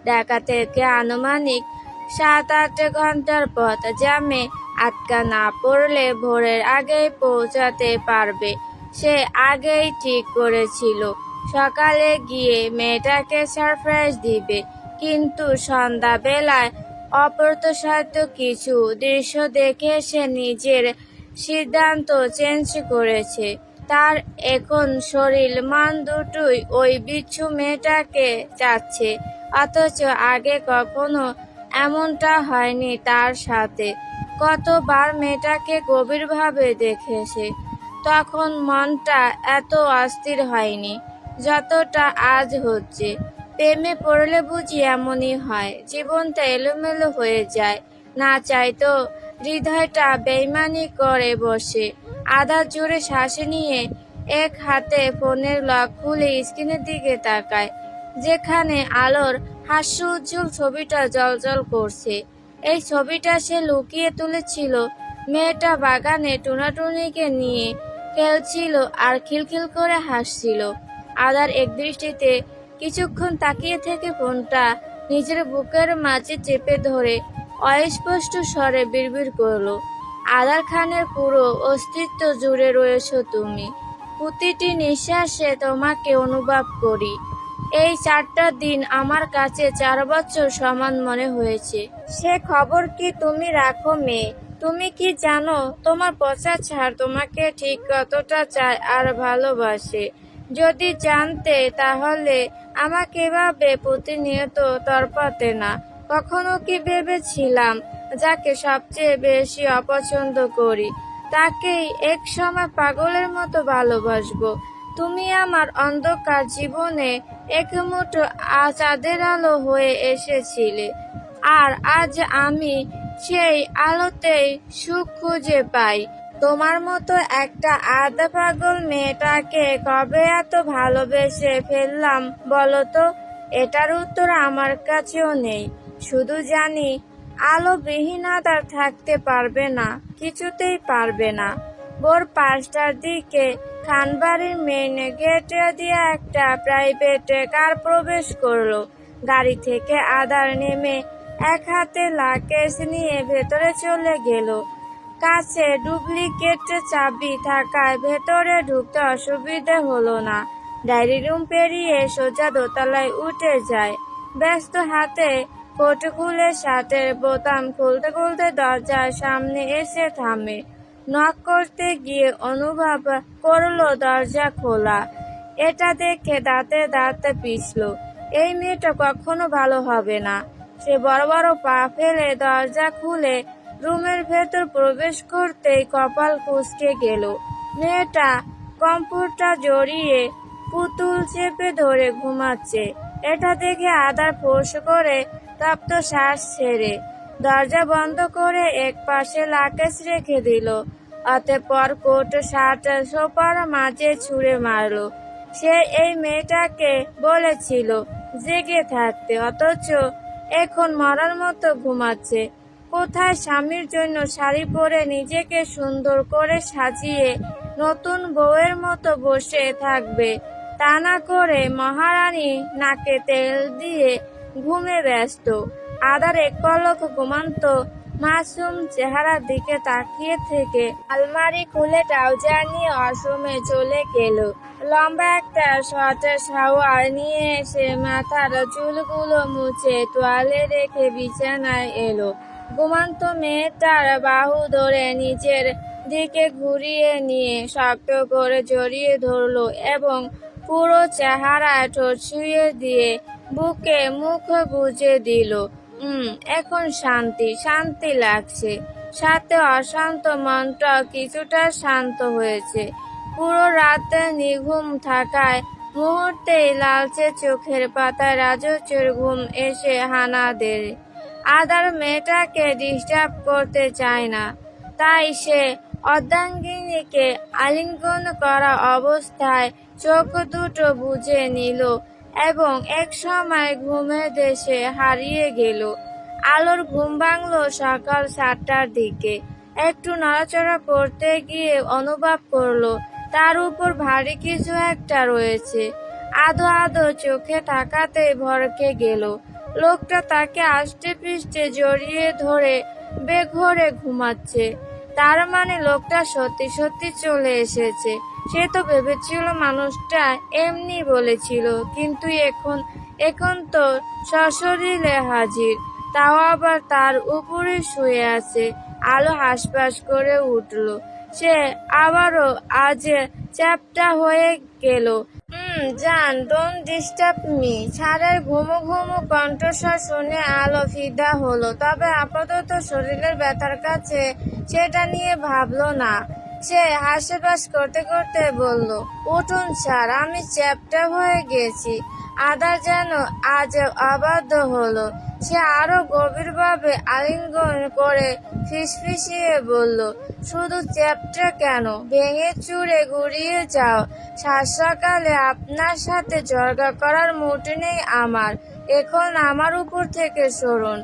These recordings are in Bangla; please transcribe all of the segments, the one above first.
ঢাকা থেকে আনুমানিক 7-8 ঘন্টার পথ, জ্যামে আটকা না পড়লে ভোরের আগেই পৌঁছাতে পারবে। সে আগেই ঠিক করেছিল সকালে গিয়ে মেয়েটাকে সারপ্রাইজ দিবে, কিন্তু সন্ধ্যাবেলায় অপ্রত্যাশিত কিছু দৃশ্য দেখে সে নিজের সিদ্ধান্ত চেঞ্জ করেছে। তার এখন শরীর মন দুটোই ওই বিচ্ছু মেয়েটাকে চাচ্ছে, অথচ আগে কখনো এমনটা হয়নি তার সাথে। কতবার মেয়েটাকে গভীরভাবে দেখেছে, তখন মনটা এত অস্থির হয়নি যতটা আজ হচ্ছে। প্রেমে পড়লে বুঝি এমনই হয়, জীবনটা এলোমেলো হয়ে যায়, না চাইতো হৃদয়টা বেইমানি করে বসে। আধা জোরে শ্বাস নিয়ে এক হাতে ফোনের লক খুলে স্ক্রিনের দিকে তাকায়, যেখানে আলোর হাস্য উজ্জ্বল ছবিটা জ্বলজ্বল করছে। এই ছবিটা সে লুকিয়ে তুলেছিল। মেয়েটা বাগানে টুনাটুনিকে নিয়ে খেলছিল আর খিলখিল করে হাসছিল। আদার এক দৃষ্টিতে কিছুক্ষণ তাকিয়ে থেকে ফোনটা নিজের বুকের মাঝে চেপে ধরে অস্পষ্ট স্বরে বিড়বিড় করলো, আদার খানের পুরো অস্তিত্ব জুড়ে রয়েছো তুমি। প্রতিটি নিঃশ্বাসে তোমাকে অনুভব করি। এই 4টা দিন আমার কাছে 4 বছর সমান মনে হয়েছে। সে খবর কি তুমি রাখো মেয়ে? তুমি কি জানো তোমার পচা ছাড় তোমাকে ঠিক কতটা চায় আর ভালোবাসে? যদি জানতে তাহলে আমাকে এভাবে প্রতিনিয়ত তড়পাতে না। কখনো কি ভেবেছিলাম যাকে সবচেয়ে বেশি অপছন্দ করি তাকেই এক সময় পাগলের মতো ভালোবাসবো? তুমি আমার অন্ধকার জীবনে এক মুঠো চাঁদের আলো হয়ে এসেছিলে, আর আজ আমি সেই আলোতেই সুখ খুঁজে পাই। তোমার মতো একটা আধা পাগল মেয়েটাকে কবে এত ভালোবেসে ফেললাম বলো তো? এটার উত্তর আমার কাছেও নেই। শুধু জানি আলো বিহীন আধার থাকতে পারবে না, কিছুতেই পারবে না। ভোর 5টার দিকে খানবাড়ির মেইন গেট দিয়ে একটা প্রাইভেট কার প্রবেশ করলো। গাড়ি থেকে আধার নেমে এক হাতে লাকেশ নিয়ে ভেতরে চলে গেল। কাছে ডুপ্লিকেট চাবি থাকায় ভেতরে ঢুকতে অসুবিধে হলো না। ডায়েরি রুম পেরিয়ে সোজা দোতলায় উঠে যায়। ব্যস্ত হাতে কোট খুলে শার্টের বোতাম খুলতে খুলতে দরজার সামনে এসে থামে। নক করতে গিয়ে অনুভব করলো দরজা খোলা। এটা দেখে দাঁতে দাঁত পিষল। এই মেয়েটা কখনো ভালো হবে না। সে বড় বড় পা ফেলে দরজা খুলে রুমের ভেতর প্রবেশ করতেই কপাল কুঁচকে গেল। মেয়েটা কম্পিউটা জড়িয়ে পুতুল চেপে ধরে ঘুমাচ্ছে। এটা দেখে আধার ফোঁস করে তপ্ত শ্বাস ছেড়ে দরজা বন্ধ করে এক পাশে লাকেশ রেখে দিল। অতঃপর কোট শার্ট সোফার মাঝে ছুঁড়ে মারলো। সে এই মেয়েটাকে বলেছিল জেগে থাকতে, অথচ এখন মরার মতো ঘুমাচ্ছে। কোথায় স্বামীর জন্য শাড়ি পরে নিজেকে সুন্দর করে সাজিয়ে নতুন বউয়ের মতো বসে থাকবে, তা না করে মহারানী নাকে তেল দিয়ে ঘুমে ব্যস্ত। আদার এক পলক ঘুমান্ত মাসুম চেহারার দিকে তাকিয়ে থেকে আলমারি খুলে ট্রাউজার নিয়ে ওয়াশরুমে চলে গেল। লম্বা একটা শর্ট শাওয়ার নিয়ে এসে মাথার চুলগুলো মুছে তোয়ালে রেখে বিছানায় এলো। ঘুমান্ত মেয়েটার বাহু ধরে নিজের দিকে ঘুরিয়ে নিয়ে শক্ত করে জড়িয়ে ধরলো এবং পুরো চেহারায় ঠোঁট ছুঁয়ে দিয়ে বুকে মুখ গুজে দিল। এখন শান্তি শান্তি লাগছে, সাথে অশান্ত মনটা কিছুটা শান্ত হয়েছে। পুরো রাতে নিঘুম থাকায় মুহূর্তেই লালচে চোখের পাতায় রাজস্বের ঘুম এসে হানা দেয়। আদার মেয়েটাকে ডিস্টার্ব করতে চায় না, তাই সে অর্ধাঙ্গিনীকে আলিঙ্গন করা অবস্থায় চোখ দুটো বুজে নিল এবং এক সময় ঘুমের দেশে হারিয়ে গেল। আলোর ঘুম ভাঙল সকাল 7টার দিকে। একটু নড়াচড়া করতে গিয়ে অনুভব করলো তার উপর ভারী কিছু একটা রয়েছে। আধো আধো চোখে তাকাতে ভরকে গেল। লোকটা তাকে আষ্টে পৃষ্ঠে জড়িয়ে ধরে বেঘোরে ঘুমাচ্ছে। তার মানে লোকটা সত্যি সত্যি চলে এসেছে। সে তো ভেবেছিল মানুষটা এমনি বলেছিল, কিন্তু এখন এখন তো সশরীরে হাজির, তাও আবার তার উপরে শুয়ে আছে। আলো হাসপাস করে উঠল। সে আবারও আজ চ্যাপ্টা হয়ে গেল। জান, ডোন্ট ডিস্টার্ব মি। ছাড়ের ঘুমো ঘুমো কণ্ঠস্বর শুনে আলো ফিদা হলো, তবে আপাতত শরীরের ব্যথার কাছে সেটা নিয়ে ভাবলো না। সে হাসপাস করতে করতে বলল, উঠুন স্যার, আমি চ্যাপ্টা হয়ে গেছি। আদা যেন আজ অবাধ্য হলো। সে আরো গভীরভাবে আলিঙ্গন করে ফিসফিসিয়ে বলল, শুধু চ্যাপ্টা কেন, ভেঙে চুরে গুড়িয়ে যাও। সাত সকালে আপনার সাথে জর্গা করার মুড নেই আমার। এখন আমার উপর থেকে সরুন।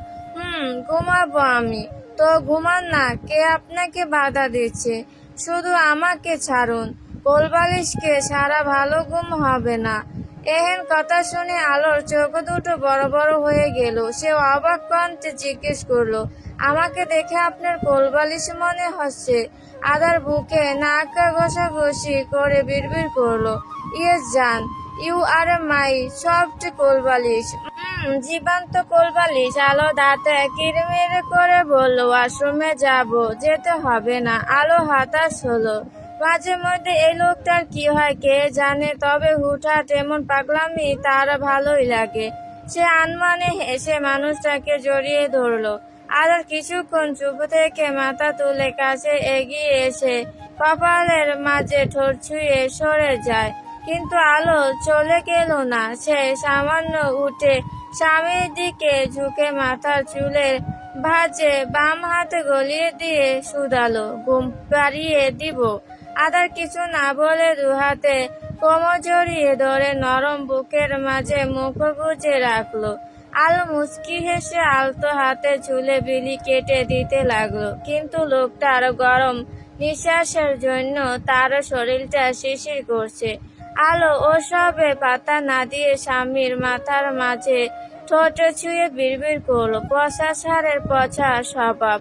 ঘুমাবো আমি। তো ঘুমান না, কে আপনাকে বাধা দিচ্ছে? শুধু আমাকে ছাড়ুন। কোলবালিশকে সারা ভালো ঘুম হবে না। এহেন কথা শুনে আলোর চোখ দুটো বড় বড় হয়ে গেল। সে অবাক কণ্ঠে জিজ্ঞেস করলো, আমাকে দেখে আপনার কোলবালিশ মনে হচ্ছে? আদার বুকে নাক ঘষাঘষি করে বিড়বিড় করলো, ইয়েস জান, ইউ আর মাই সফট কোলবালিশ। জীবন্ত কোলবালিশ। আলো দাঁতে কিরমির করে বলল, ওয়াশরুমে যাব, যেতে হবে না। আলো হতাশ হলো। মাঝে মধ্যে এই লোকটার কি হয় কে জানে, তবে হুটহাট এমন পাগলামি তার ভালোই লাগে। সে আনমনে হেসে মানুষটাকে জড়িয়ে ধরলো। আর কিছুক্ষণ চুপ থেকে মাথা তুলে কাছে এগিয়ে এসে কপালের মাঝে ঠোঁট ছুঁয়ে সরে যায়। কিন্তু আলো চলে গেল না। সে সামান্য উঠে স্বামীর দিকে ঝুঁকে মাথার চুলের ভাঁজে বাম হাতে গলিয়ে দিয়ে শুধালো, ঘুম পাড়িয়ে দিব? আদার কিছু না বলে দুহাতে কোমর জড়িয়ে ধরে নরম বুকের মাঝে মুখ গুজে রাখলো। আলো মুচকি হেসে আলতো হাতে চুলে বিলি কেটে দিতে লাগলো, কিন্তু লোকটার গরম নিঃশ্বাসের জন্য তার শরীরটা শিরশির করছে। আলো ওসবে পাতা না দিয়ে স্বামীর মাথার মাঝে ঠোঁট ছুঁয়ে বিড়বিড় করলো, পচা সারের পচা স্বভাব।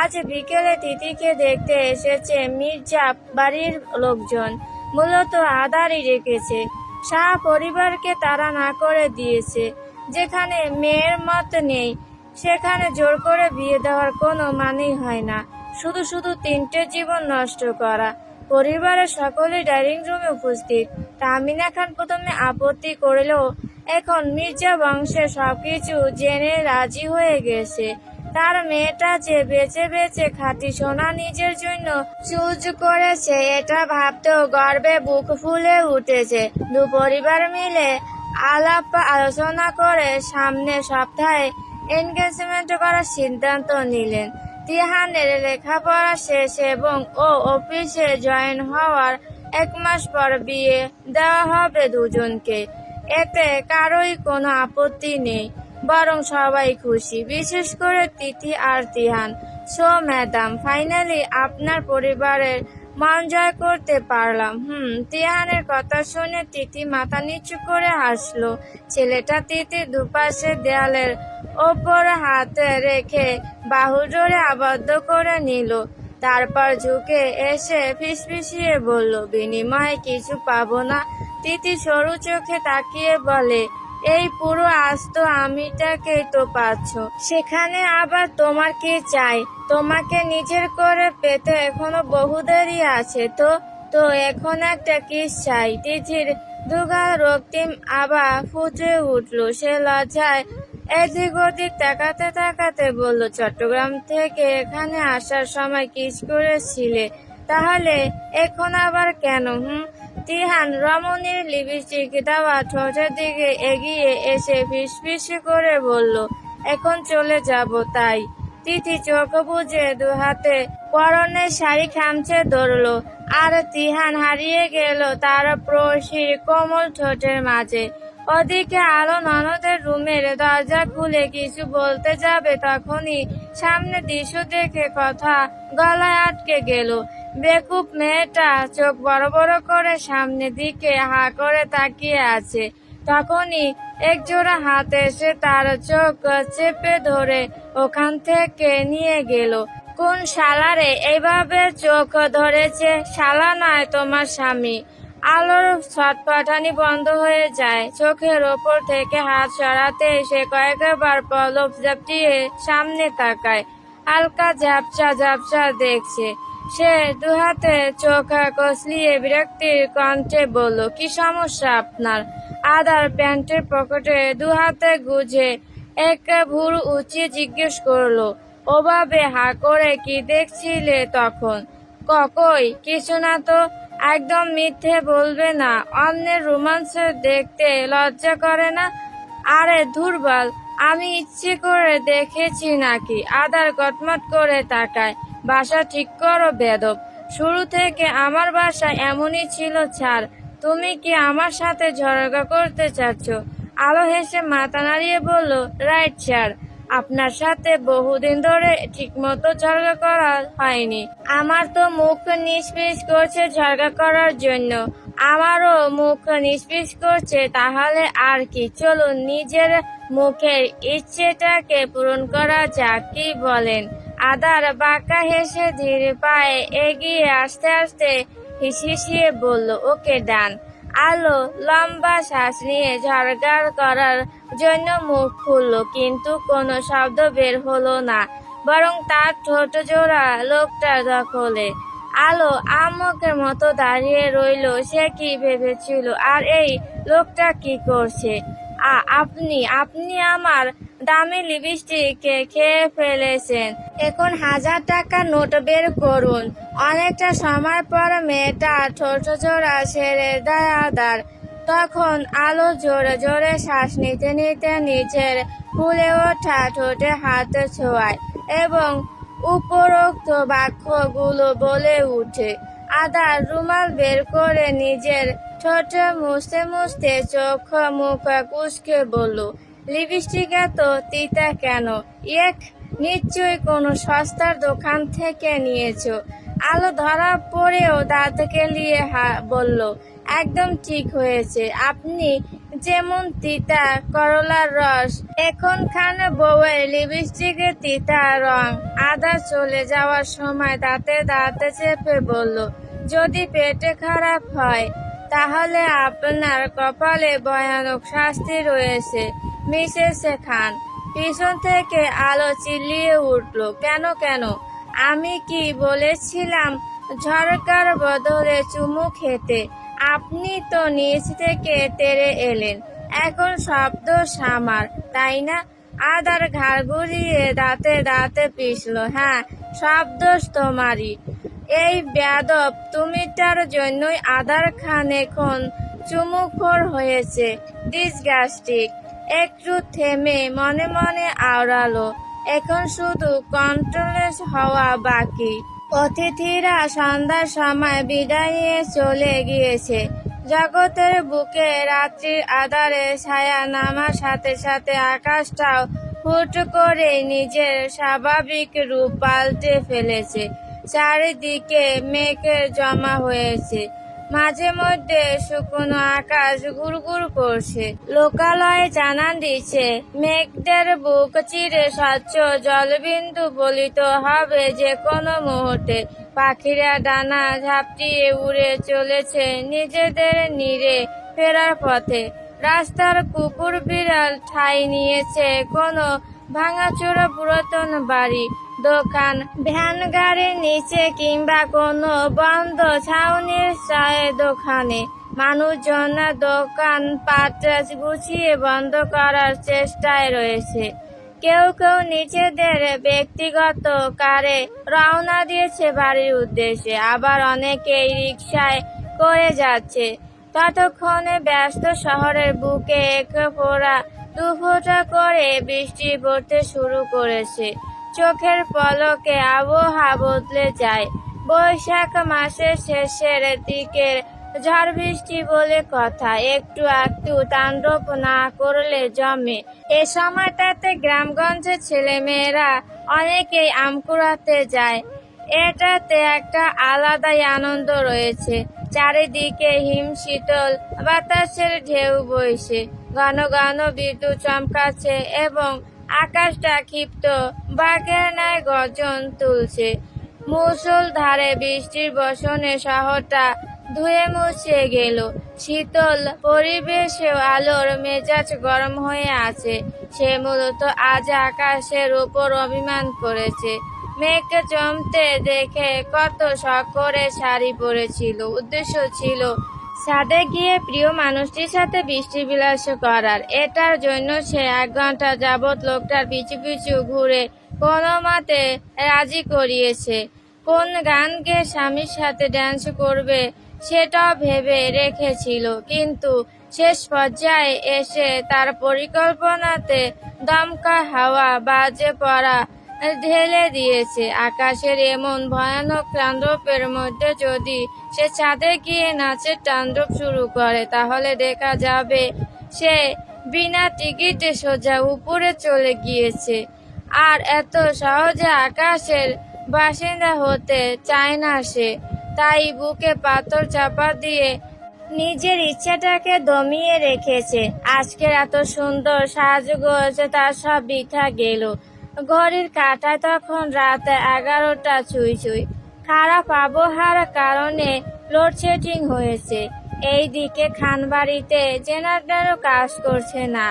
আজ বিকেলে তিথিকে দেখতে এসেছে মির্জা বাড়ির লোকজন, মূলত আদারই রেখেছে। শাহ পরিবারকে তারা না করে দিয়েছে। যেখানে মেয়ের মত নেই সেখানে জোর করে বিয়ে দেওয়ার কোনো মানেই হয় না। শুধু শুধু তিনটে জীবন নষ্ট করা। পরিবারের সকলেই ডাইনিং রুমে উপস্থিত। তামিনা খান প্রথমে আপত্তি করলেও এখন মির্জা বংশের সবকিছু জেনে রাজি হয়ে গেছে। তার মেয়েটা যে বেঁচে বেঁচে খাঁটি সোনা নিজের জন্য চুজ করেছে, এটা ভাবতেও গর্বে বুক ফুলে উঠেছে। দু পরিবার মিলে আলাপ আলোচনা করে সামনের সপ্তাহে এনগেজমেন্ট করার সিদ্ধান্ত নিলেন। তিহানের লেখাপড়া শেষ এবং ও অফিসে জয়েন হওয়ার 1 মাস পর বিয়ে দেওয়া হবে দুজনকে। এতে কারোই কোনো আপত্তি নেই, বরং সবাই খুশি, বিশেষ করে তিথি আর তিহান। সো ম্যাডাম, ফাইনালি আপনার পরিবারের মন জয় করতে পারলাম। তিহানের কথা শুনে তিথি মাথা নিচু করে হাসলো। ছেলেটা তিথির দুপাশে দেয়ালের ওপর হাত রেখে বাহু জোরে আবদ্ধ করে নিল। তারপর ঝুঁকে এসে ফিসফিসিয়ে বলল, বিনিময়ে কিছু পাবো না? তিথি সরু চোখে তাকিয়ে বলে, এই পুরো আস্ত আমিটাকেই তো পাচ্ছ, সেখানে আবার তোমার কি চাই? তোমাকে নিজের করে পেতে এখনো বহু দেরি আছে। তো এখন একটা কিস চাই। তিথির দুগাল রক্তিম আবা ফুটে উঠল। সে লজ্জায় এদিক ওদিক তাকাতে তাকাতে বলল, চট্টগ্রাম থেকে এখানে আসার সময় কিস করেছিলে, তাহলে এখন আবার কেন? তিহান রমণীর লিপস্টিক দেওয়া ঠোঁটের দিকে এগিয়ে এসে ফিসফিস করে বলল, এখন চলে যাব তাই। তিথি চোখ বুজে দুহাতে পরনের শাড়ি খামচে ধরল, আর তিহান হারিয়ে গেল তার প্রশির কোমল ঠোঁটের মাঝে। ওদিকে আলো ননদের রুমের দরজা খুলে কিছু বলতে যাবে, তখনই সামনে দৃশ্য দেখে কথা গলায় আটকে গেল। বেকুব মেয়েটা চোখ বড় বড় করে সামনের দিকে হা করে তাকিয়ে আছে। তখনই একজোড়া হাত এসে তার চোখ চেপে ধরে ওখান থেকে নিয়ে গেল। কোন শালারে এইভাবে চোখ ধরেছে? শালা নয়, তোমার স্বামী। আলোর ছটফটানি বন্ধ হয়ে যায়। চোখের ওপর থেকে হাত সরাতে সে কয়েকবার পলক ঝাপটিয়ে সামনে তাকায়। হালকা ঝাপসা ঝাপসা দেখছে সে। দুহাতে চোখ কসলিয়ে বিরক্তির কণ্ঠে বলল, কি সমস্যা আপনার? আদার প্যান্টের পকেটে দুহাতে গুজে এক ভুরু উঁচিয়ে জিজ্ঞেস করলো। ওভাবে হা করে কি দেখছিলে তখন? কই কিছু না তো। একদম মিথ্যে বলবে না। অন্যের রোমান্স দেখতে লজ্জা করে না? আরে দুর্বল, আমি ইচ্ছে করে দেখেছি নাকি? আদার কটমট করে তাকায়। বাসা ঠিক করো বেদব। শুরু থেকে আমার বাসা এমনই ছিল। ছাড়, তুমি কি আমার সাথে ঝগড়া করতে চাচ্ছ? আলো হেসে মাথা নাড়িয়ে বলল, রাইট স্যার। আপনার সাথে বহুদিন ধরে ঠিকমতো ঝগড়া করা হয়নি। আমার তো মুখ নিষ্পিস করছে ঝগড়া করার জন্য। আমারও মুখ নিষ্পিস করছে। তাহলে আর কি, চলুন নিজের মুখের ইচ্ছেটাকে পূরণ করা যাক, কি বলেন? আদার বাঁকা হেসে ধীর পায়ে এগিয়ে আসতে আসতে হিসিয়ে বলল, ওকে ডান। আলো লম্বা শ্বাস নিয়ে ঝগড়া করার জন্য মুখ খুলল, কিন্তু কোনো শব্দ বের হলো না, বরং তার ঠোঁট জোড়া লোকটার দখলে। আলো আমকের মতো দাঁড়িয়ে রইল। সে কি ভেবেছিল, আর এই লোকটা কি করছে? আপনি আপনি আমার দামি লিপস্টিক খেয়ে ফেলেছেন। এখন 1000 টাকার নোট বের করুন। অনেকটা সময় পর মেয়েটা ঠোঁট জোড়া ছেড়ে দেয় আদার। তখন আলো জোরে জোরে শ্বাস নিতে নিতে নিজের ফুলে ওঠা ঠোঁটে হাত ছোঁয়ায় এবং উপরোক্ত বাক্যগুলো বলে উঠে। আদার রুমাল বের করে নিজের ঠোঁট মুছতে মুছতে চোখ মুখ কুঁচকে বলল, লিপস্টিক এত তিতা কেন? নিশ্চয়ই কোনো সস্তার দোকান থেকে নিয়েছো। আলো ধরা পড়েও দাঁত কেলিয়ে বলল, একদম ঠিক হয়েছে। আপনি যেমন তিতা করলার রস, এখনখান বউয়ের লিপস্টিকের তিতা রং। আদা চলে যাওয়ার সময় দাঁতে দাঁতে চেপে বলল, যদি পেটে খারাপ হয় তাহলে আপনার কপালে ভয়ানক শাস্তি রয়েছে মিসেস খান। পিছন থেকে আলো চিল্লিয়ে উঠল, কেন কেন? আমি কি বলেছিলাম ঝরকার বদলে চুমু খেতে? আপনি তো নিচ থেকে তেড়ে এলেন। এখন শব্দ সামার, তাই না? আদার ঘাড় ঘুরিয়ে দাঁতে দাঁতে পিষল, হ্যাঁ, শব্দ তোমারই। এই বেয়াদব তুমিটার জন্যই আদার খান এখন চুমুখোর হয়েছে। ডিসগাস্টিং। একটু থেমে মনে মনে আওড়ালো, এখন শুধু কন্ট্রোলেস হওয়া বাকি। অতিথিরা সন্ধ্যার সময় বিদায় নিয়ে চলে গিয়েছে। জগতের বুকে রাত্রির আধারে ছায়া নামার সাথে সাথে আকাশটাও হুট করে নিজের স্বাভাবিক রূপ পাল্টে ফেলেছে। চারিদিকে মেঘ জমা হয়েছে। মাঝে মধ্যে শুকনো আকাশ ঘুরঘুর করছে। লোকালয়ে জানান দিচ্ছে, মেঘদের বুক চিরে স্বচ্ছ জলবিন্দু বলিত হবে যে কোনো মুহূর্তে। পাখিরা ডানা ঝাপটিয়ে উড়ে চলেছে নিজেদের নীড়ে ফেরার পথে। রাস্তার কুকুর বিড়াল ঠাঁই নিয়েছে কোনো ভাঙাচোরা পুরাতন বাড়ি, দোকান, ভ্যান গাড়ির নিচে কিংবা কোনো বন্ধ ছাউনির চায়ের দোকানে। মানুষজন দোকান পাট গুছিয়ে বন্ধ করার চেষ্টায় রয়েছে। কেউ কেউ নিজেদের ব্যক্তিগত কারে রওনা দিয়েছে বাড়ির উদ্দেশ্যে, আবার অনেকেই রিকশায় করে যাচ্ছে। ততক্ষণে ব্যস্ত শহরের বুকে এক ফোঁটা দুফোঁটা করে বৃষ্টি পড়তে শুরু করেছে। চোখের পলকে আবহাওয়া বদলে যায়। বৈশাখ মাসের শেষের দিকের ঝড় বৃষ্টি বলে কথা, একটু একটু তাণ্ডব না করলে জমে। এ সময়টাতে গ্রামগঞ্জের ছেলেমেয়েরা অনেকেই আম কুড়াতে যায়। এটাতে একটা আলাদাই আনন্দ রয়েছে। চারিদিকে হিমশীতল বাতাসের ঢেউ বইছে। ঘন ঘন বিদ্যুৎ চমকাচ্ছে এবং আকাশটা ক্ষিপ্ত বাঘের ন্যায় গর্জন তুলছে। মুষলধারে বৃষ্টির বর্ষণে শহরটা ধুয়ে মুছে গেল। শীতল পরিবেশেও আলোর মেজাজ গরম হয়ে আছে। সে মূলত আজ আকাশের উপর অভিমান করেছে। মেঘকে জমতে দেখে কত শখ করে শাড়ি পরেছিল। উদ্দেশ্য ছিল ছাদে গিয়ে প্রিয় মানুষটির সাথে বৃষ্টি বিলাস করার। এটার জন্য সে 1 ঘন্টা যাবৎ লোকটার পিছু পিছু ঘুরে কোনো মতে রাজি করিয়েছে। কোন গান গেয়ে স্বামীর সাথে ড্যান্স করবে সেটাও ভেবে রেখেছিল, কিন্তু শেষ পর্যায়ে এসে তার পরিকল্পনাতে দমকা হাওয়া বাজে পড়া ঢেলে দিয়েছে। আকাশের এমন ভয়ানক তাণ্ডবের মধ্যে যদি সে ছাদে গিয়ে নাচের তাণ্ডব শুরু করে, তাহলে দেখা যাবে সে বিনা টিকিটে সোজা উপরে চলে গিয়েছে। আর এত সহজে আকাশের বাসিন্দা হতে চায় না সে। তাই বুকে পাথর চাপা দিয়ে নিজের ইচ্ছাটাকে দমিয়ে রেখেছে। আজকের এত সুন্দর সাজগোজ তার সব বৃথা গেল। ঘড়ির কাঁটায় তখন রাত 11টা ছুঁই ছুঁই। খারাপ আবহাওয়ার কারণে লোডশেডিং হয়েছে। এইদিকে খানবাড়িতে জেনারেটরও কাজ করছে না।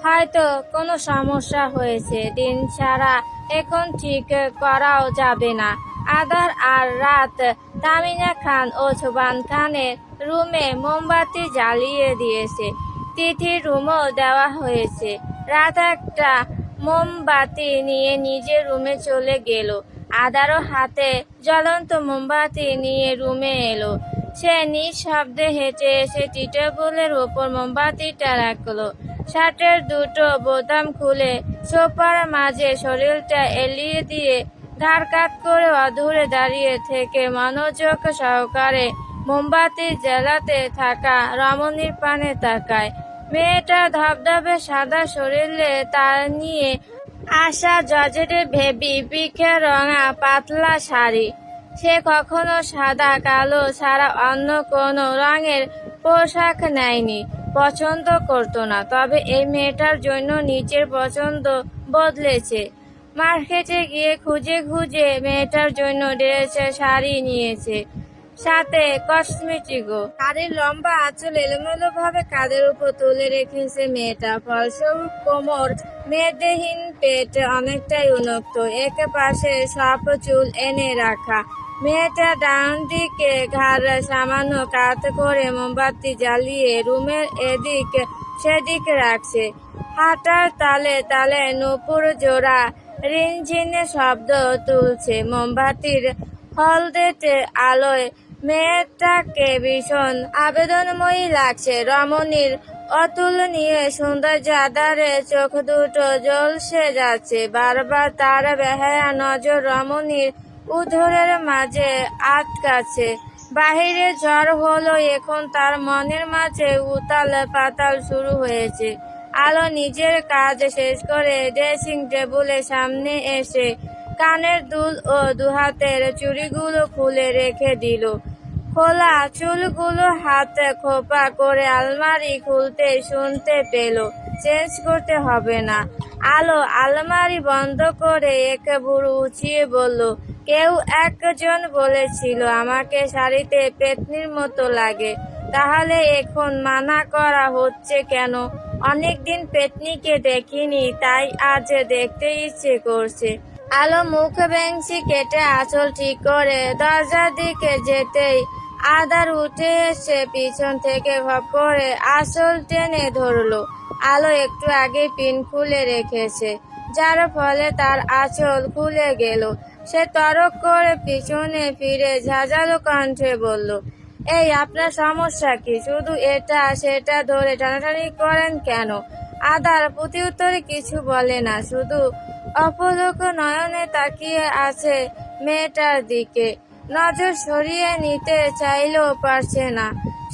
হয়তো কোনো সমস্যা হয়েছে। দিন ছাড়া এখন ঠিক করাও যাবে না। আধার আর রাত। তামিনা খান ও সোবান খানের রুমে মোমবাতি জ্বালিয়ে দিয়েছে। তিথির রুমও দেওয়া হয়েছে। রাত একটা মোমবাতি নিয়ে নিজের রুমে চলে গেল। আদারও হাতে জ্বলন্ত মোমবাতি নিয়ে রুমে এলো। সে নিঃশব্দে হেঁটে এসে টি টেবিলের ওপর মোমবাতিটা রাখলো। শার্টের দুটো বোতাম খুলে সোফার মাঝে শরীরটা এলিয়ে দিয়ে ঘাড় কাত করে অধরে দাঁড়িয়ে থেকে মনোযোগ সহকারে মোমবাতি জ্বালাতে থাকা রমণীর পানে তাকায়। মেয়েটা ধবধবে সাদা শরীরে তার নিয়ে আসা জর্জেটের বেবি পিকে রঙা পাতলা শাড়ি। সে কখনো সাদা কালো ছাড়া অন্য কোনো রঙের পোশাক নেয়নি, পছন্দ করতো না। তবে এই মেয়েটার জন্য নিজের পছন্দ বদলেছে। মার্কেটে গিয়ে খুঁজে খুঁজে মেয়েটার জন্য ড্রেস শাড়ি নিয়েছে, সাথে কসমেটিকও। শাড়ির লম্বা আঁচল এলোমেলো ভাবে কাঁধের উপর তুলে রেখেছে মেয়েটা। ফলস্বরূপ কোমর, মেয়েদেহীন পেট অনেকটাই উন্মুক্ত। এক পাশে সব চুল এনে রাখা। মেয়েটা ডান দিকে ঘাড় সামান্য কাত করে মোমবাতি জ্বালিয়ে রুমের এদিক সেদিক রাখছে। হাঁটার তালে তালে নূপুর জোড়া রিনঝিনে শব্দ তুলছে। মোমবাতির হলদেটে আলোয় মেয়েটাকে ভীষণ আবেদনময়ী লাগছে। রমণীর অতুলনীয় সৌন্দর্য আধারে চোখ দুটো ঝলসে যাচ্ছে। বারবার তার বেহায়া নজর রমণীর উদরের মাঝে আটকাচ্ছে। বাহিরে ঝড় হলো, এখন তার মনের মাঝে উতাল পাতাল শুরু হয়েছে। আলো নিজের কাজ শেষ করে ড্রেসিং টেবিলের সামনে এসে কানের দুল ও দুহাতের চুড়িগুলো খুলে রেখে দিল। খোলা চুলগুলো হাতে খোপা করে আলমারি খুলতে শুনতে পেল, চেঞ্জ করতে হবে না। আলো আলমারি বন্ধ করে এক ভুরু উঁচিয়ে বলল, কেউ একজন বলেছিল আমাকে শাড়িতে পেতনির মতো লাগে। তাহলে এখন মানা করা হচ্ছে কেন? অনেকদিন পেতনিকে দেখিনি, তাই আজ দেখতে ইচ্ছে করছে। আলো মুখ বেঞ্চি কেটে আঁচল ঠিক করে দরজার দিকে যেতেই আদার উঠে এসে পিছন থেকে ভপ করে আঁচল টেনে ধরলো। আলো একটু আগে পিন খুলে রেখেছে, যার ফলে তার আঁচল খুলে গেল। সে তরক করে পিছনে ফিরে ঝাঁঝালো কণ্ঠে বলল, এই আপনার সমস্যা কি? শুধু এটা সেটা ধরে টানাটানি করেন কেন? আদার প্রত্যুত্তরে কিছু বলে না, শুধু অপলক নয়নে তাকিয়ে আছে মেয়েটার দিকে। নজর সরিয়ে নিতে চাইলেও পারছে না।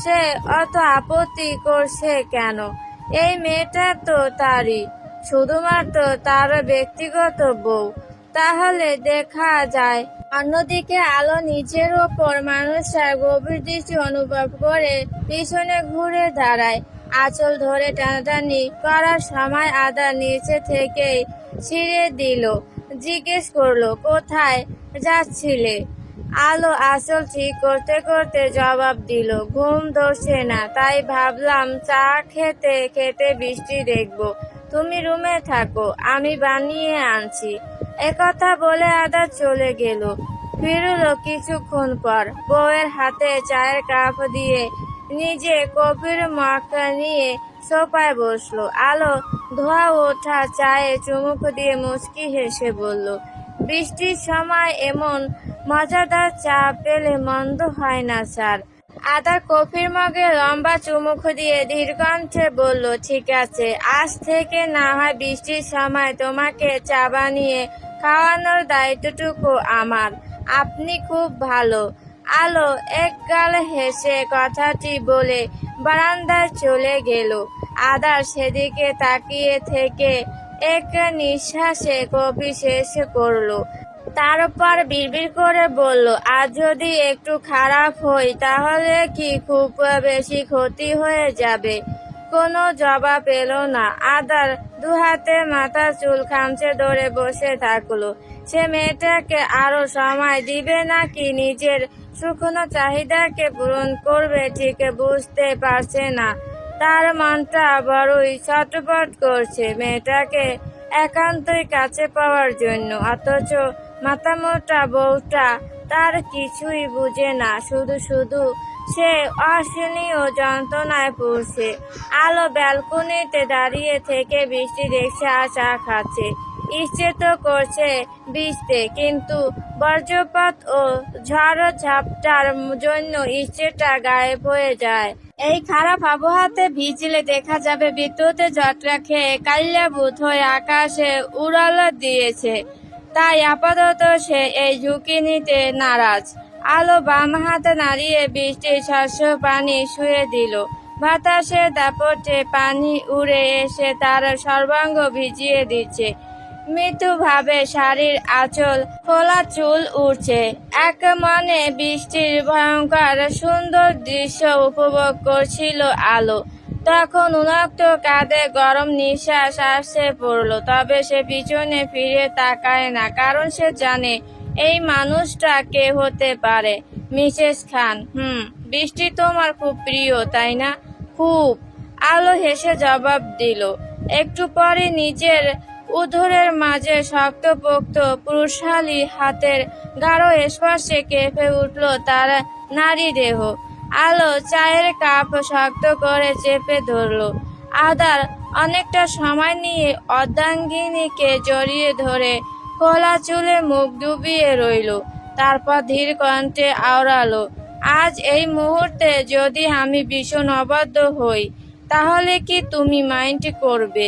সে অত আপত্তি করছে কেন? এই মেয়েটা তো তারই, শুধুমাত্র তার ব্যক্তিগত বউ। তাহলে দেখা যায়। অন্যদিকে আলো নিজের ওপর মানুষটার গভীর দৃষ্টি অনুভব করে পিছনে ঘুরে দাঁড়ায়। আঁচল ধরে টানাটানি করার সময় আদা নিচে থেকে ছিঁড়ে দিল। জিজ্ঞেস করলো, কোথায় যাচ্ছিলে? আলো আঁচল ঠিক করতে করতে জবাব দিল, ঘুম ধরছে না, তাই ভাবলাম চা খেতে খেতে বৃষ্টি দেখবো। তুমি রুমে থাকো, আমি বানিয়ে আনছি। একথা বলে আদা চলে গেল। ফিরল কিছুক্ষণ পর, বউয়ের হাতে চায়ের কাপ দিয়ে নিজে কফির মগ নিয়ে সোফায় বসলো। আলো ধোয়া ওঠা চায়ে চুমুক দিয়ে মুচকি হেসে বলল, বৃষ্টির সময় এমন মজাদার চা পেলে মন্দ হয় না স্যার। আদা কফির মগে লম্বা চুমুক দিয়ে ধীরকণ্ঠে বলল, ঠিক আছে, আজ থেকে না হয় বৃষ্টির সময় তোমাকে চা বানিয়ে খাওয়ানোর দায়িত্বটুকু আমার। আপনি খুব ভালো। আলো একগাল হেসে কথাটি বলে বারান্দায় চলে গেল। আদার সেদিকে তাকিয়ে থেকে এক নিঃশ্বাসে কফি শেষ করলো। তারপর বিড়বিড় করে বলল, আজ যদি একটু খারাপ হই তাহলে কি খুব বেশি ক্ষতি হয়ে যাবে? কোনো জবাব এলো না। আদার দুহাতে মাথার চুল খামচে ধরে বসে থাকলো। সে মেয়েটাকে আরো সময় দিবে নাকি নিজের শুকনো চাহিদাকে পূরণ করবে ঠিক বুঝতে পারছে না। তার মনটা বড়ই ছটফট করছে মেয়েটাকে একান্তই কাছে পাওয়ার জন্য, অথচ মাথামোটা বউটা তার কিছুই বুঝে না, শুধু শুধু সে অসহনীয় যন্ত্রণায় পড়ছে। আলো ব্যালকনিতে দাঁড়িয়ে থেকে বৃষ্টি দেখছে আর চা খাচ্ছে। ইচ্ছে তো করছে ভিজতে, কিন্তু বজ্রপাত ও ঝড় ঝাপটার জন্য ইচ্ছেটা গায়েব হয়ে যায়। এই খারাপ আবহাওয়াতে ভিজলে দেখা যাবে বিদ্যুতের ঝটকা খেয়ে কালিয়াভূত হয়ে আকাশে উড়াল দিয়েছে। তাই আপাতত সে এই ঝুঁকি নিতে নারাজ। আলো বাম হাতে নাড়িয়ে বৃষ্টির শস্য পানি শুয়ে দিল। বাতাসের দাপটে পানি উড়ে এসে তার সর্বাঙ্গ ভিজিয়ে দিচ্ছে। মৃদুভাবে শাড়ির আঁচল খোলা চুল উঠছে। এক মনে বৃষ্টির ভয়ঙ্কর সুন্দর দৃশ্য উপভোগ করছিল আলো। তখন উন্মুক্ত কাঁধে গরম নিঃশ্বাস আসছে পড়লো। তবে সে পিছনে ফিরে তাকায় না, কারণ সে জানে এই মানুষটা কে হতে পারে। মিসেস খান। বৃষ্টি তোমার খুব প্রিয়, তাই না? খুব। আলো হেসে জবাব দিল। একটু পরে নিজের উদরের মাঝে শক্তপোক্ত পুরুষালী হাতের গাঢ় স্পর্শে কেঁপে উঠল তার নারী দেহ। আলো চায়ের কাপ শক্ত করে চেপে ধরল। আদার অনেকটা সময় নিয়ে অর্ধাঙ্গিনীকে জড়িয়ে ধরে খোলা চুলে মুখ ডুবিয়ে রইল। তারপর ধীর কণ্ঠে আওড়ালো, আজ এই মুহূর্তে যদি আমি ভীষণ অবাধ্য হই তাহলে কি তুমি মাইন্ড করবে?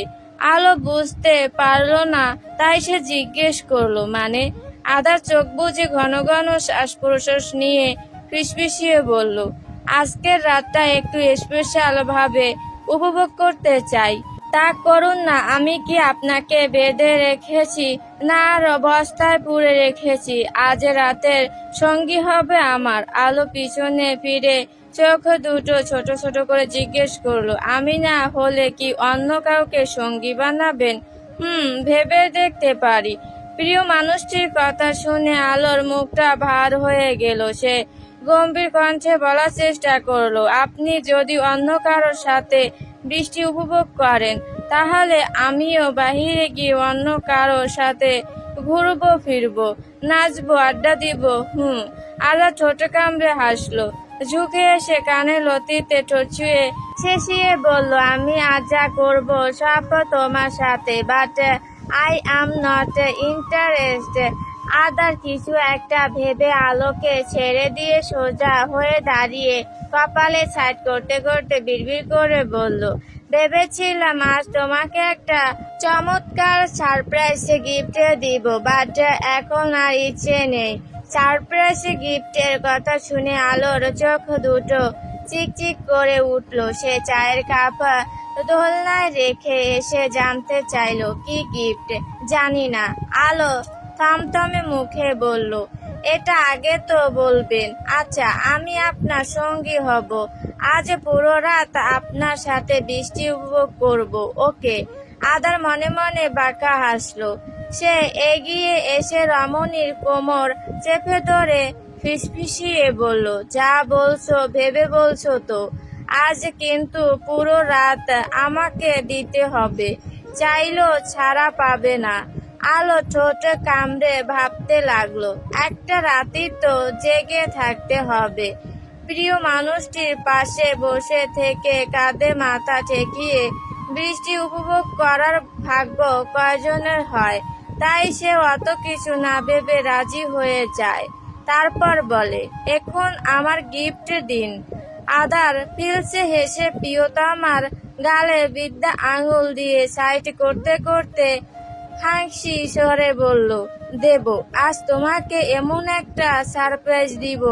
আলো বুঝতে পারল না, তাই সে জিজ্ঞেস করলো, মানে? আদার চোখ বুজে ঘন ঘন শ্বাস প্রশ্বাস নিয়ে ফিসফিসিয়ে বলল, আজকের রাতটা একটু স্পেশাল ভাবে উপভোগ করতে চাই। তা করুন না। আমি কি আপনাকে বেঁধে রেখেছি না বস্তায় পুরে রেখেছি? আজ রাতের সঙ্গী হবে আমার। আলো পিছনে ফিরে চোখ দুটো ছোট ছোট করে জিজ্ঞেস করলো, আমি না হলে কি অন্য কাউকে সঙ্গী বানাবেন? ভেবে দেখতে পারি। প্রিয় মানুষটির কথা শুনে আলোর মুখটা ভার হয়ে গেল। সে গম্ভীর কণ্ঠে বলার চেষ্টা করলো, আপনি যদি অন্য কারোর সাথে বৃষ্টি উপভোগ করেন তাহলে আমিও বাহিরে গিয়ে অন্য কারোর সাথে ঘুরবো ফিরবো, নাচবো, আড্ডা দিব। আলা ঠোঁট কামড়ে হাসলো। ঝুঁকে এসে কানে লতিতে ঠোঁট ছুঁয়ে শেষিয়ে বলল, আমি আজ যা করবো সব তোমার সাথে, but I am not interested. Other কিছু একটা ভেবে আলোকে ছেড়ে দিয়ে সোজা হয়ে দাঁড়িয়ে কপালে সাইড করতে করতে বিড়বিড় করে বলল, ভেবেছিলাম আজ তোমাকে একটা চমৎকার সারপ্রাইজ গিফট দিব, বাট এখন আর ইচ্ছে নেই। সারপ্রাইজ গিফটের কথা শুনে আলোর চোখ দুটো চিকচিক করে উঠল। সে চায়ের কাপ দোলনায় রেখে এসে জানতে চাইলো, কি গিফট? জানি না। আলো থমথমে মুখে বলল, এটা আগে তো বলবেন। আচ্ছা, আমি আপনার সঙ্গী হব। আজ পুরো রাত আপনার সাথে বৃষ্টি উপভোগ করব। ওকে। আদার মনে মনে বাঁকা হাসলো। সে এগিয়ে এসে রমণীর কোমর চেপে ধরে ফিসফিসিয়ে বলল, যা বলছো ভেবে বলছো তো? আজ কিন্তু পুরো রাত আমাকে দিতে হবে, চাইলেও ছাড়া পাবে না। আলো ঠোঁট কামড়ে ভাবতে লাগলো, একটা রাতই তো জেগে থাকতে হবে। প্রিয় মানুষটির পাশে বসে থেকে কাঁধে মাথা ঠেকিয়ে বৃষ্টি উপভোগ করার ভাগ্য কয়জনের হয়। তাই সে অত কিছু না ভেবে রাজি হয়ে যায়। তারপর বলে, এখন আমার গিফট দিন। আদার পিলসে হেসে প্রিয়তমার গালে বিদ্যা আঙুল দিয়ে সাইড করতে করতে হাসি স্বরে বলল, দেব। আজ তোমাকে এমন একটা সারপ্রাইজ দিব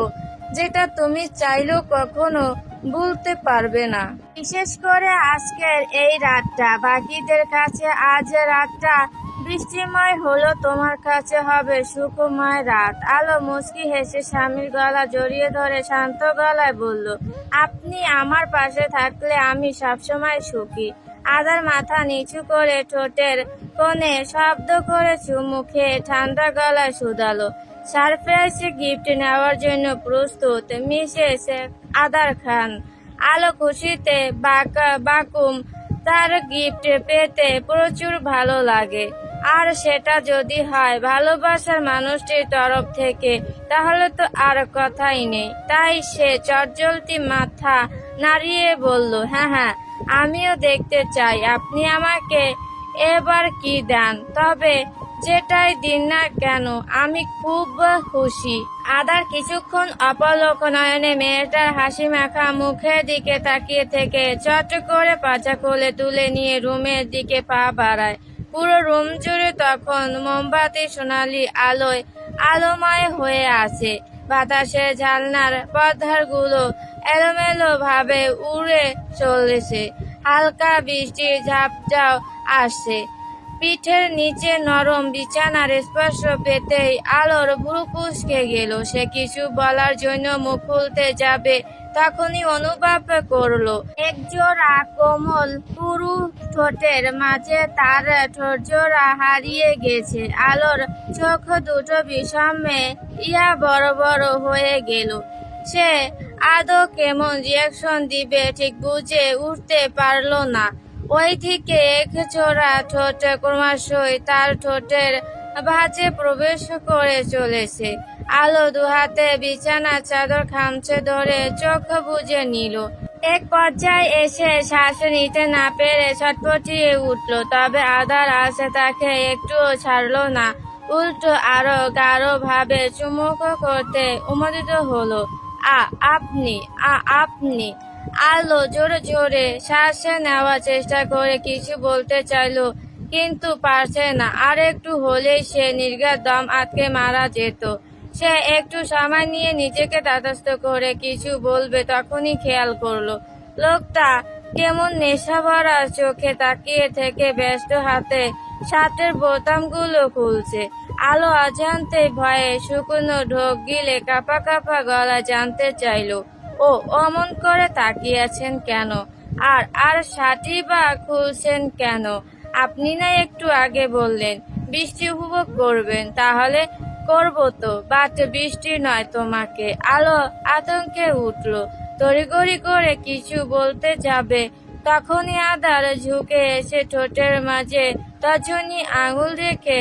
যেটা তুমি চাইলেও কখনো ভুলতে পারবে না। বিশেষ করে আজকের এই রাতটা বাকিদের কাছে আজ রাতটা বৃষ্টিময় হলো, তোমার কাছে হবে সুখময় রাত। আলো মুচকি হেসে স্বামীর গলা জড়িয়ে ধরে শান্ত গলায় বলল, আপনি আমার পাশে থাকলে আমি সবসময় সুখী। আদার মাথা নিচু করে ঠোঁটের কোণে শব্দ করে চুমু খেয়ে ঠান্ডা গলায় শুধালো, সারপ্রাইজ গিফট নেওয়ার জন্য প্রস্তুত মিসেস আদার খান? আলো খুশিতে বাকুম। তার গিফট পেতে প্রচুর ভালো লাগে, আর সেটা যদি হয় ভালোবাসার মানুষটির তরফ থেকে, তাহলে তো আর কথাই নেই। তাই সে চটজলদি মাথা নাড়িয়ে বলল, হ্যাঁ হ্যাঁ, আমিও দেখতে চাই আপনি আমাকে এবার কি দেন। তবে যেটাই দিন না কেন আমি খুব খুশি। আদার কিছুক্ষণ অপলক নয়নে মেয়েটার হাসি মাখা মুখের দিকে তাকিয়ে থেকে চট করে পাছা কোলে তুলে নিয়ে রুমের দিকে পা বাড়ায়। পুরো রুম জুড়ে তখন মোমবাতি সোনালি আলোয় আলোময় হয়ে আছে। বাতাসের ঝালনার পর্দাগুলো এলোমেলো ভাবে উড়ে চলেছে। হালকা বৃষ্টির ঝাপটাও আসছে। পিঠের নিচে নরম বিছানার স্পর্শ পেতেই আলোর ভ্রু কুঁচকে গেল। সে কিছু বলার জন্য মুখ খুলতে যাবে, তখনই অনুভব করলো একজোড়া কোমল পুরু ঠোঁটের মাঝে তার ঠোঁটজোড়া হারিয়ে গেছে। আলোর চোখ দুটো বিষমে বড় বড় হয়ে গেল। সে আদৌ কেমন রিয়াকশন দিবে ঠিক বুঝে উঠতে পারলো না। ওই থেকে এক ছোড়া ঠোঁট ক্রমশই তার ঠোঁটের ভাঁজে প্রবেশ করে চলেছে। আলো দুহাতে বিছানা চাদর খামচে ধরে চোখ বুজে নিল। এক পর্যায়ে এসে শ্বাস নিতে না পেরে ছটফটিয়ে উঠল। তবে আদার আশে তাকে একটুও ছাড়লো না, উল্টো আরো গাঢ় ভাবে চুমুক করতে উন্মত্ত হলো। আপনি। আলো জোরে জোরে শ্বাস নেওয়ার চেষ্টা করে কিছু বলতে চাইলো, কিন্তু পারছে না। আর একটু হলেই সে নির্ঘাত দম আটকে মারা যেত। সে একটু সময় নিয়ে নিজেকে তটস্থ করে কিছু বলবে, তখনই খেয়াল করলো লোকটা কেমন নেশা ভরা চোখে তাকিয়ে থেকে ব্যস্ত হাতে শার্টের বোতামগুলো খুলছে। আলো অজান্তে ভয়ে শুকনো ঢোক গিলে কাঁপা কাঁপা গলা জানতে চাইলো, ও অমন করে তাকিয়ে আছেন কেন? আর শার্টই বা খুলছেন কেন? আপনি না একটু আগে বললেন বৃষ্টি উপভোগ করবেন? তাহলে করবো তো, বাট বৃষ্টি নয় তোমাকে। আলো আতঙ্কে উঠল, তড়িঘড়ি করে কিছু বলতে যাবে, তখনই আদার ঝুঁকে এসে ঠোঁটের মাঝে তর্জনী আঙুল রেখে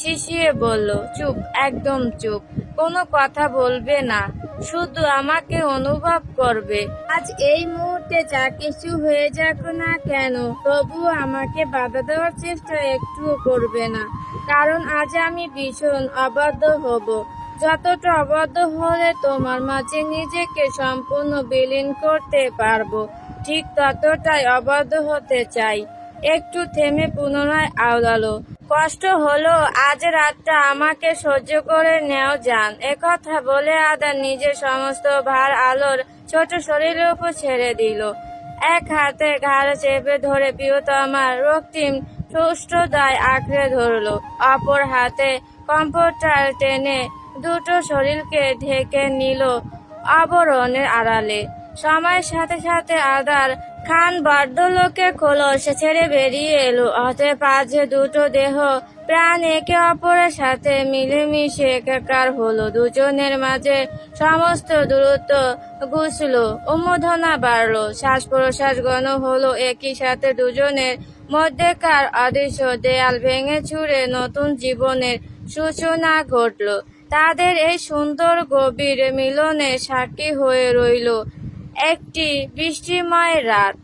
হিসিয়ে বলল, চুপ, একদম চুপ, কোনো কথা বলবে না, শুধু আমাকে অনুভব করবে। আজ এই মুহূর্তে যা কিছু হয়ে যাক না কেন, তবুও আমাকে বাধা দেওয়ার চেষ্টা একটুও করবে না, কারণ আজ আমি ভীষণ অবাধ্য হব। যতটা অবাধ্য হলে তোমার মাঝে নিজেকে সম্পূর্ণ বিলীন করতে পারবো, ঠিক ততটাই অবাধ্য হতে চাই। একটু থেমে পুনরায় আওড়ালো, কষ্ট হলো আজ রাতটা আমাকে সহ্য করে নেও যান। একথা বলে আদা নিজের সমস্ত ভার আলোর ছোট শরীরের উপর ছেড়ে দিল। এক হাতে ঘাড় চেপে ধরে প্রিয়তমার রক্তিম সুষ্ঠুদায় আঁকড়ে ধরলো, অপর হাতে কম্ফর্টার টেনে দুটো শরীরকে ঢেকে নিল আবরণের আড়ালে। সময়ের সাথে সাথে আদার খান বার্ধলোকে খোলস ছেড়ে বেরিয়ে এলো। অতএব আজ দুটো দেহ প্রাণ একে অপরের সাথে মিলেমিশে একাকার হলো। দুজনের মাঝে সমস্ত দূরত্ব ঘুচলো, উন্মোদনা বাড়লো, শ্বাস প্রশ্বাস ঘন হলো। একই সাথে দুজনের মধ্যেকার অদৃশ্য দেয়াল ভেঙে চুরে নতুন জীবনের সূচনা ঘটলো। তাদের এই সুন্দর গভীর মিলনের সাক্ষী হয়ে রইল একটি বৃষ্টিময় রাত।